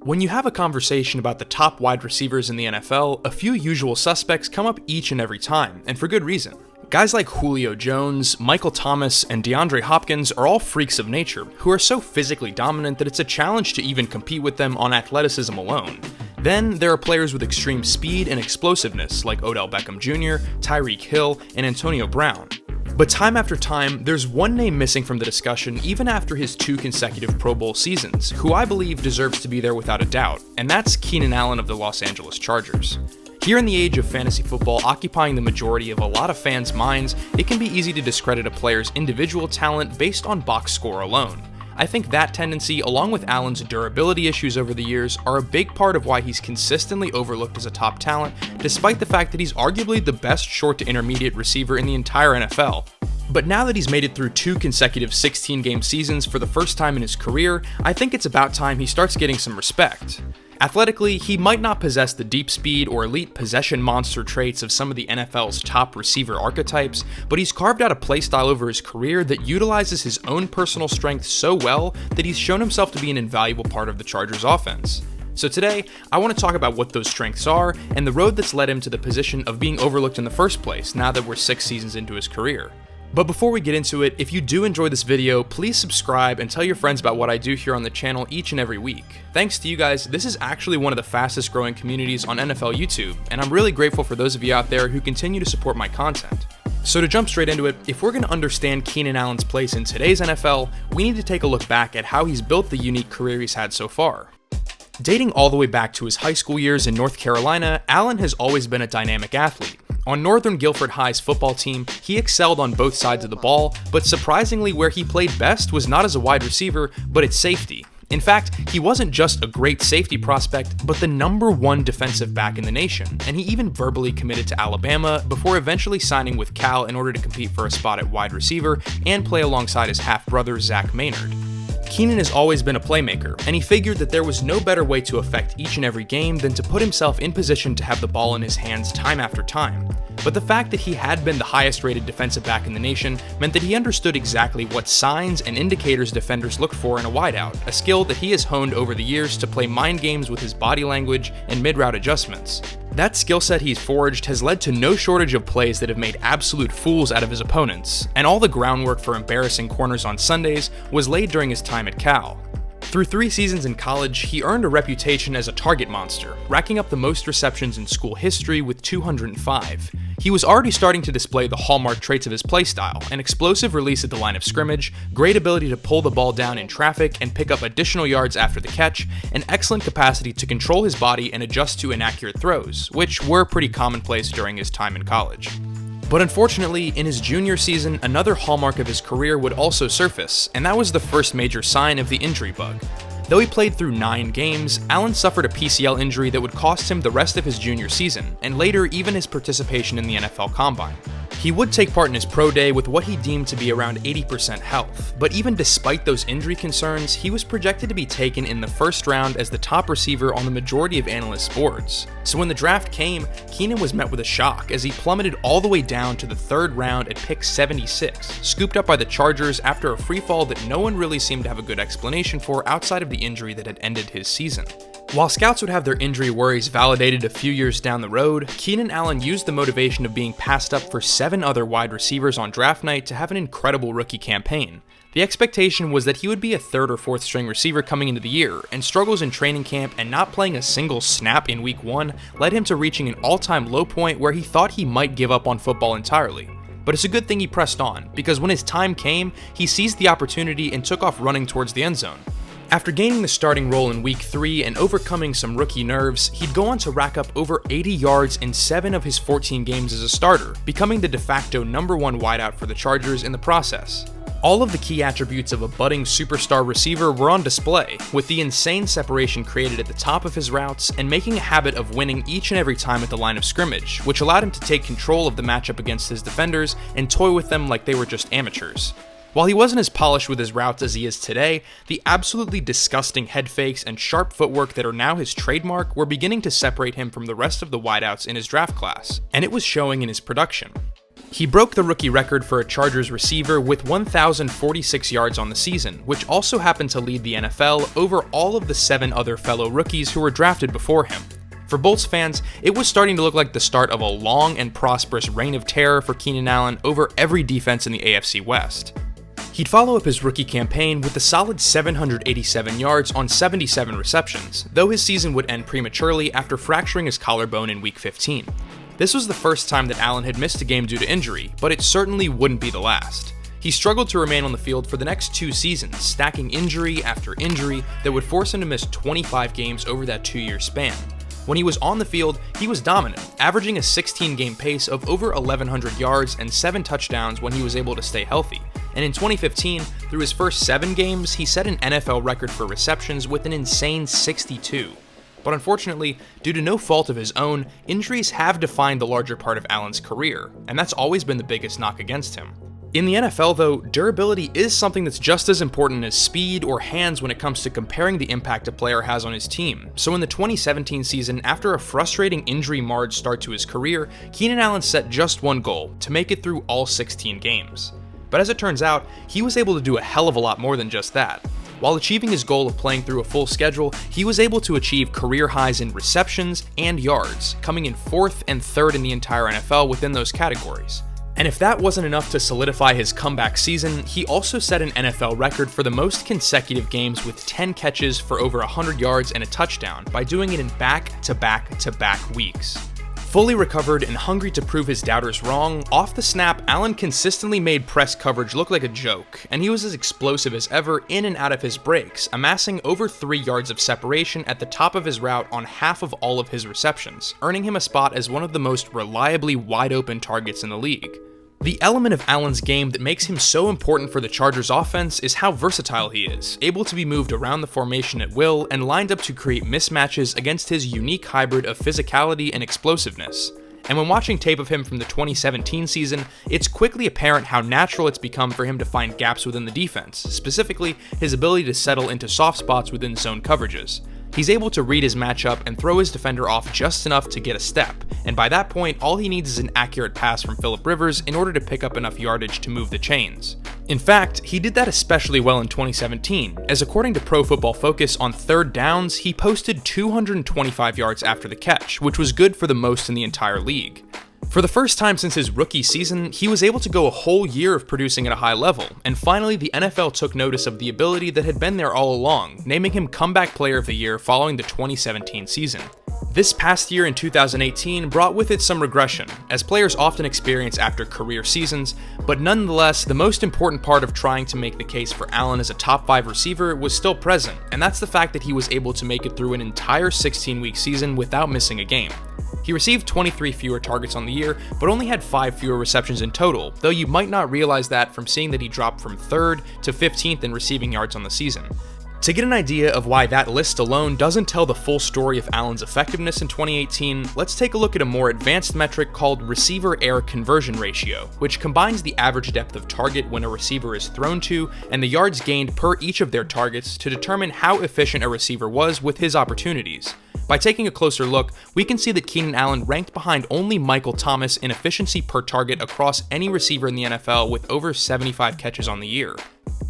When you have a conversation about the top wide receivers in the NFL, a few usual suspects come up each and every time, and for good reason. Guys like Julio Jones, Michael Thomas, and DeAndre Hopkins are all freaks of nature, who are so physically dominant that it's a challenge to even compete with them on athleticism alone. Then there are players with extreme speed and explosiveness like Odell Beckham Jr., Tyreek Hill, and Antonio Brown. But time after time, there's one name missing from the discussion even after his 2 consecutive Pro Bowl seasons, who I believe deserves to be there without a doubt, and that's Keenan Allen of the Los Angeles Chargers. Here in the age of fantasy football occupying the majority of a lot of fans' minds, it can be easy to discredit a player's individual talent based on box score alone. I think that tendency, along with Allen's durability issues over the years, are a big part of why he's consistently overlooked as a top talent, despite the fact that he's arguably the best short to intermediate receiver in the entire NFL. But now that he's made it through 2 consecutive 16-game seasons for the first time in his career, I think it's about time he starts getting some respect. Athletically, he might not possess the deep speed or elite possession monster traits of some of the NFL's top receiver archetypes, but he's carved out a playstyle over his career that utilizes his own personal strength so well that he's shown himself to be an invaluable part of the Chargers' offense. So today, I want to talk about what those strengths are and the road that's led him to the position of being overlooked in the first place now that we're 6 seasons into his career. But before we get into it, if you do enjoy this video, please subscribe and tell your friends about what I do here on the channel each and every week. Thanks to you guys, this is actually one of the fastest growing communities on NFL YouTube, and I'm really grateful for those of you out there who continue to support my content. So to jump straight into it, if we're going to understand Keenan Allen's place in today's NFL, we need to take a look back at how he's built the unique career he's had so far. Dating all the way back to his high school years in North Carolina, Allen has always been a dynamic athlete. On Northern Guilford High's football team, he excelled on both sides of the ball, but surprisingly where he played best was not as a wide receiver, but at safety. In fact, he wasn't just a great safety prospect, but the #1 defensive back in the nation, and he even verbally committed to Alabama before eventually signing with Cal in order to compete for a spot at wide receiver and play alongside his half-brother Zach Maynard. Keenan has always been a playmaker, and he figured that there was no better way to affect each and every game than to put himself in position to have the ball in his hands time after time. But the fact that he had been the highest rated defensive back in the nation meant that he understood exactly what signs and indicators defenders looked for in a wideout, a skill that he has honed over the years to play mind games with his body language and mid-route adjustments. That skill set he's forged has led to no shortage of plays that have made absolute fools out of his opponents, and all the groundwork for embarrassing corners on Sundays was laid during his time at Cal. Through 3 seasons in college, he earned a reputation as a target monster, racking up the most receptions in school history with 205. He was already starting to display the hallmark traits of his playstyle: an explosive release at the line of scrimmage, great ability to pull the ball down in traffic and pick up additional yards after the catch, and excellent capacity to control his body and adjust to inaccurate throws, which were pretty commonplace during his time in college. But unfortunately, in his junior season, another hallmark of his career would also surface, and that was the first major sign of the injury bug. Though he played through 9 games, Allen suffered a PCL injury that would cost him the rest of his junior season, and later even his participation in the NFL Combine. He would take part in his pro day with what he deemed to be around 80% health, but even despite those injury concerns, he was projected to be taken in the first round as the top receiver on the majority of analysts' boards. So when the draft came, Keenan was met with a shock as he plummeted all the way down to the 3rd round at pick 76, scooped up by the Chargers after a free fall that no one really seemed to have a good explanation for outside of the injury that had ended his season. While scouts would have their injury worries validated a few years down the road, Keenan Allen used the motivation of being passed up for 7 other wide receivers on draft night to have an incredible rookie campaign. The expectation was that he would be a 3rd or 4th string receiver coming into the year, and struggles in training camp and not playing a single snap in week 1 led him to reaching an all-time low point where he thought he might give up on football entirely. But it's a good thing he pressed on, because when his time came, he seized the opportunity and took off running towards the end zone. After gaining the starting role in week 3 and overcoming some rookie nerves, he'd go on to rack up over 80 yards in 7 of his 14 games as a starter, becoming the de facto #1 wideout for the Chargers in the process. All of the key attributes of a budding superstar receiver were on display, with the insane separation created at the top of his routes and making a habit of winning each and every time at the line of scrimmage, which allowed him to take control of the matchup against his defenders and toy with them like they were just amateurs. While he wasn't as polished with his routes as he is today, the absolutely disgusting head fakes and sharp footwork that are now his trademark were beginning to separate him from the rest of the wideouts in his draft class, and it was showing in his production. He broke the rookie record for a Chargers receiver with 1,046 yards on the season, which also happened to lead the NFL over all of the 7 other fellow rookies who were drafted before him. For Bolts fans, it was starting to look like the start of a long and prosperous reign of terror for Keenan Allen over every defense in the AFC West. He'd follow up his rookie campaign with a solid 787 yards on 77 receptions, though his season would end prematurely after fracturing his collarbone in Week 15. This was the first time that Allen had missed a game due to injury, but it certainly wouldn't be the last. He struggled to remain on the field for the next 2 seasons, stacking injury after injury that would force him to miss 25 games over that 2-year span. When he was on the field, he was dominant, averaging a 16-game pace of over 1,100 yards and 7 touchdowns when he was able to stay healthy. And in 2015, through his first 7 games, he set an NFL record for receptions with an insane 62. But unfortunately, due to no fault of his own, injuries have defined the larger part of Allen's career, and that's always been the biggest knock against him. In the NFL though, durability is something that's just as important as speed or hands when it comes to comparing the impact a player has on his team. So in the 2017 season, after a frustrating injury-marred start to his career, Keenan Allen set just one goal: to make it through all 16 games. But as it turns out, he was able to do a hell of a lot more than just that. While achieving his goal of playing through a full schedule, he was able to achieve career highs in receptions and yards, coming in 4th and 3rd in the entire NFL within those categories. And if that wasn't enough to solidify his comeback season, he also set an NFL record for the most consecutive games with 10 catches for over 100 yards and a touchdown by doing it in back-to-back-to-back weeks. Fully recovered and hungry to prove his doubters wrong, off the snap, Allen consistently made press coverage look like a joke, and he was as explosive as ever in and out of his breaks, amassing over 3 yards of separation at the top of his route on half of all of his receptions, earning him a spot as one of the most reliably wide-open targets in the league. The element of Allen's game that makes him so important for the Chargers offense is how versatile he is, able to be moved around the formation at will and lined up to create mismatches against his unique hybrid of physicality and explosiveness. And when watching tape of him from the 2017 season, it's quickly apparent how natural it's become for him to find gaps within the defense, specifically his ability to settle into soft spots within zone coverages. He's able to read his matchup and throw his defender off just enough to get a step, and by that point, all he needs is an accurate pass from Phillip Rivers in order to pick up enough yardage to move the chains. In fact, he did that especially well in 2017, as according to Pro Football Focus, on 3rd downs, he posted 225 yards after the catch, which was good for the most in the entire league. For the first time since his rookie season, he was able to go a whole year of producing at a high level, and finally the NFL took notice of the ability that had been there all along, naming him Comeback Player of the Year following the 2017 season. This past year in 2018 brought with it some regression, as players often experience after career seasons, but nonetheless, the most important part of trying to make the case for Allen as a top 5 receiver was still present, and that's the fact that he was able to make it through an entire 16-week season without missing a game. He received 23 fewer targets on the year, but only had 5 fewer receptions in total, though you might not realize that from seeing that he dropped from 3rd to 15th in receiving yards on the season. To get an idea of why that list alone doesn't tell the full story of Allen's effectiveness in 2018, let's take a look at a more advanced metric called receiver air conversion ratio, which combines the average depth of target when a receiver is thrown to and the yards gained per each of their targets to determine how efficient a receiver was with his opportunities. By taking a closer look, we can see that Keenan Allen ranked behind only Michael Thomas in efficiency per target across any receiver in the NFL with over 75 catches on the year.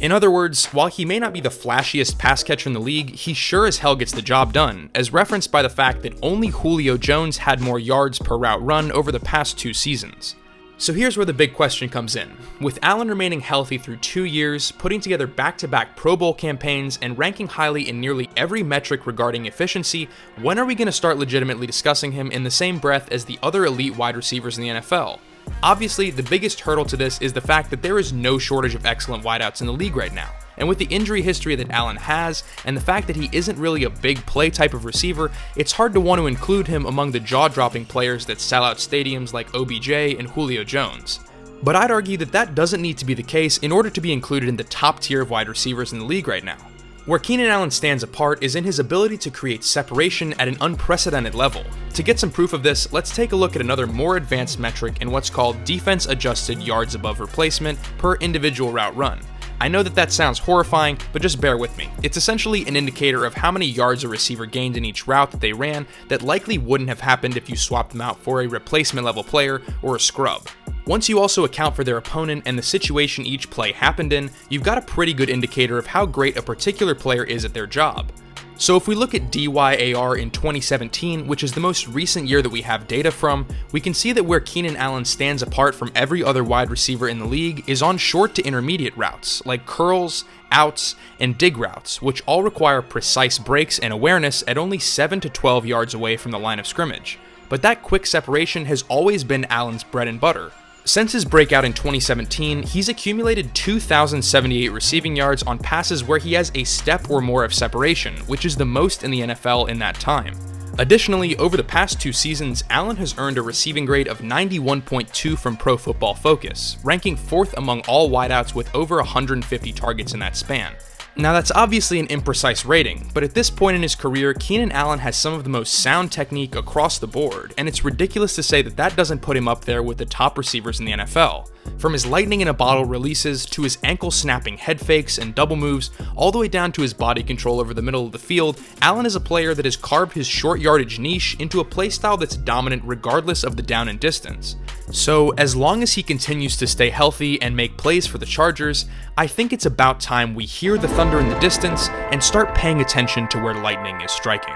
In other words, while he may not be the flashiest pass catcher in the league, he sure as hell gets the job done, as referenced by the fact that only Julio Jones had more yards per route run over the past 2 seasons. So here's where the big question comes in. With Allen remaining healthy through 2 years, putting together back-to-back Pro Bowl campaigns, and ranking highly in nearly every metric regarding efficiency, when are we going to start legitimately discussing him in the same breath as the other elite wide receivers in the NFL? Obviously, the biggest hurdle to this is the fact that there is no shortage of excellent wideouts in the league right now. And with the injury history that Allen has, and the fact that he isn't really a big play type of receiver, it's hard to want to include him among the jaw-dropping players that sell out stadiums like OBJ and Julio Jones. But I'd argue that that doesn't need to be the case in order to be included in the top tier of wide receivers in the league right now. Where Keenan Allen stands apart is in his ability to create separation at an unprecedented level. To get some proof of this, let's take a look at another more advanced metric in what's called defense-adjusted yards above replacement per individual route run. I know that sounds horrifying, but just bear with me. It's essentially an indicator of how many yards a receiver gained in each route that they ran that likely wouldn't have happened if you swapped them out for a replacement level player or a scrub. Once you also account for their opponent and the situation each play happened in, you've got a pretty good indicator of how great a particular player is at their job. So if we look at DYAR in 2017, which is the most recent year that we have data from, we can see that where Keenan Allen stands apart from every other wide receiver in the league is on short to intermediate routes, like curls, outs, and dig routes, which all require precise breaks and awareness at only 7 to 12 yards away from the line of scrimmage. But that quick separation has always been Allen's bread and butter. Since his breakout in 2017, he's accumulated 2,078 receiving yards on passes where he has a step or more of separation, which is the most in the NFL in that time. Additionally, over the past 2 seasons, Allen has earned a receiving grade of 91.2 from Pro Football Focus, ranking 4th among all wideouts with over 150 targets in that span. Now that's obviously an imprecise rating, but at this point in his career, Keenan Allen has some of the most sound technique across the board, and it's ridiculous to say that that doesn't put him up there with the top receivers in the NFL. From his lightning in a bottle releases, to his ankle snapping head fakes and double moves, all the way down to his body control over the middle of the field, Allen is a player that has carved his short yardage niche into a playstyle that's dominant regardless of the down and distance. So as long as he continues to stay healthy and make plays for the Chargers, I think it's about time we hear the thunder in the distance and start paying attention to where lightning is striking.